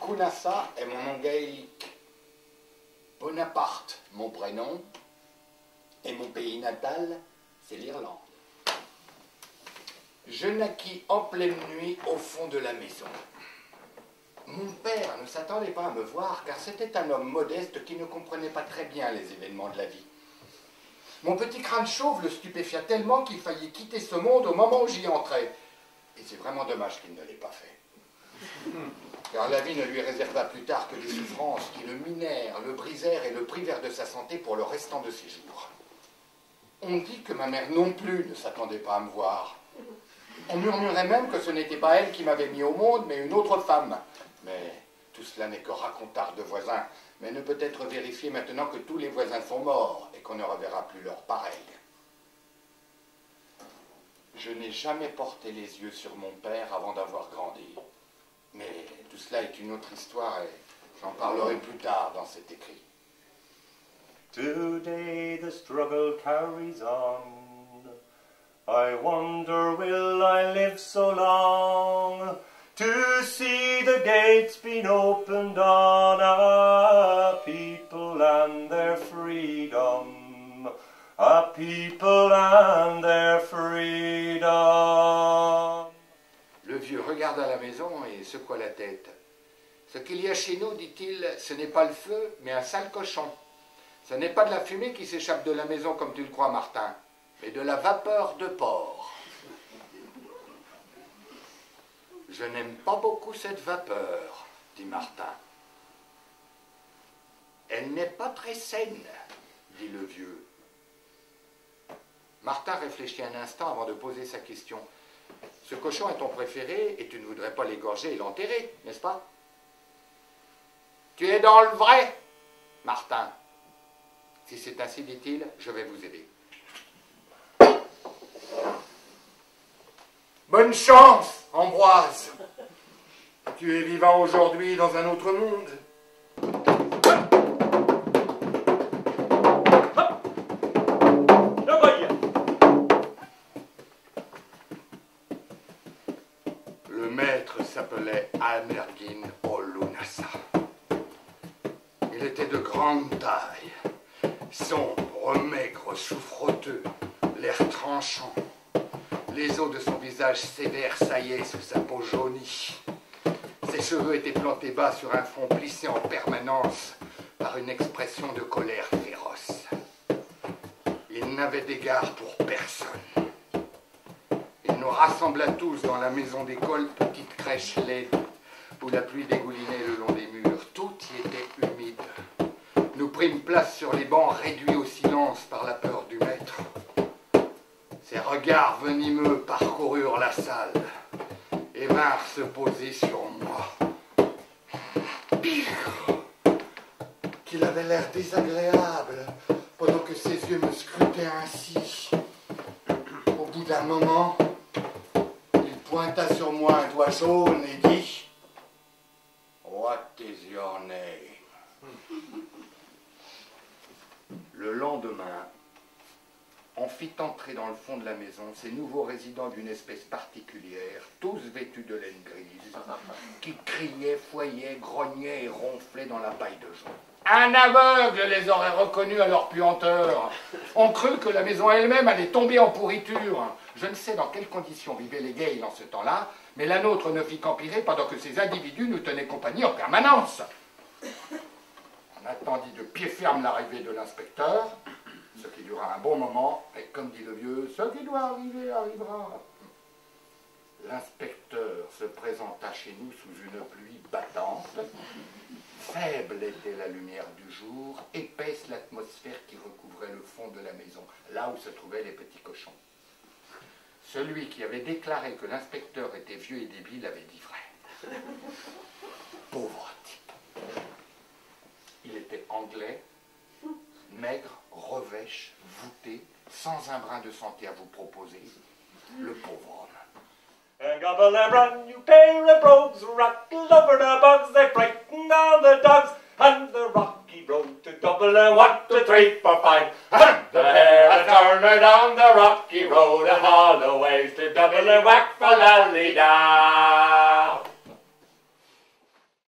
Kunassa est mon nom gaélique. Bonaparte, mon prénom. Et mon pays natal, c'est l'Irlande. Je naquis en pleine nuit au fond de la maison. Mon père ne s'attendait pas à me voir car c'était un homme modeste qui ne comprenait pas très bien les événements de la vie. Mon petit crâne chauve le stupéfia tellement qu'il faillit quitter ce monde au moment où j'y entrais. Et c'est vraiment dommage qu'il ne l'ait pas fait. Car la vie ne lui réserva plus tard que des souffrances qui le minèrent, le brisèrent et le privèrent de sa santé pour le restant de ses jours. On dit que ma mère non plus ne s'attendait pas à me voir. On murmurait même que ce n'était pas elle qui m'avait mis au monde, mais une autre femme. Mais tout cela n'est que racontard de voisins, mais ne peut être vérifié maintenant que tous les voisins sont morts et qu'on ne reverra plus leur pareil. Je n'ai jamais porté les yeux sur mon père avant d'avoir grandi. Mais tout cela est une autre histoire et j'en parlerai plus tard dans cet écrit. Today the struggle carries on. I wonder will I live so long to see the gates being opened on a people and their freedom, a people and their freedom. Le vieux regarda la maison et secoua la tête. Ce qu'il y a chez nous, dit-il, ce n'est pas le feu, mais un sale cochon. Ce n'est pas de la fumée qui s'échappe de la maison comme tu le crois, Martin, mais de la vapeur de porc. Je n'aime pas beaucoup cette vapeur, dit Martin. Elle n'est pas très saine, dit le vieux. Martin réfléchit un instant avant de poser sa question. Ce cochon est ton préféré et tu ne voudrais pas l'égorger et l'enterrer, n'est-ce pas? Tu es dans le vrai, Martin. Si c'est ainsi, dit-il, je vais vous aider. Bonne chance, Ambroise. Tu es vivant aujourd'hui dans un autre monde. Le maître s'appelait Amergin Olunassa. Il était de grande taille, sombre, maigre, souffroteux, l'air tranchant. Les os de son visage sévère saillaient sous sa peau jaunie. Ses cheveux étaient plantés bas sur un front plissé en permanence par une expression de colère féroce. Il n'avait d'égard pour personne. Il nous rassembla tous dans la maison d'école, petite crèche laide, où la pluie dégoulinait le long des murs. Tout y était humide. Nous prîmes place sur les bancs, réduits au silence par la peur du maître. Ses regards venimeux parcoururent la salle et vinrent se poser sur moi. Pire qu'il avait l'air désagréable pendant que ses yeux me scrutaient ainsi. Au bout d'un moment, il pointa sur moi un doigt jaune et dit « What is your name ?» Le lendemain, on fit entrer dans le fond de la maison ces nouveaux résidents d'une espèce particulière, tous vêtus de laine grise, qui criaient, fouaillaient, grognaient et ronflaient dans la paille de jonc. Un aveugle les aurait reconnus à leur puanteur. On crut que la maison elle-même allait tomber en pourriture. Je ne sais dans quelles conditions vivaient les Gales en ce temps-là, mais la nôtre ne fit qu'empirer pendant que ces individus nous tenaient compagnie en permanence. On attendit de pied ferme l'arrivée de l'inspecteur, ce qui dura un bon moment, et comme dit le vieux, ce qui doit arriver arrivera. L'inspecteur se présenta chez nous sous une pluie battante. Faible était la lumière du jour, épaisse l'atmosphère qui recouvrait le fond de la maison, là où se trouvaient les petits cochons. Celui qui avait déclaré que l'inspecteur était vieux et débile avait dit vrai. Pauvre type. Il était anglais, maigre, revêche, voûté, sans un brin de santé à vous proposer, le pauvre homme. And gobble and run, you pair of rogues, rattle over the bugs, they frighten all the dogs, and the rocky road to Dublin, what a treat for fine. And the pair a turner down the rocky road, and all the ways to Dublin, whack for lally down.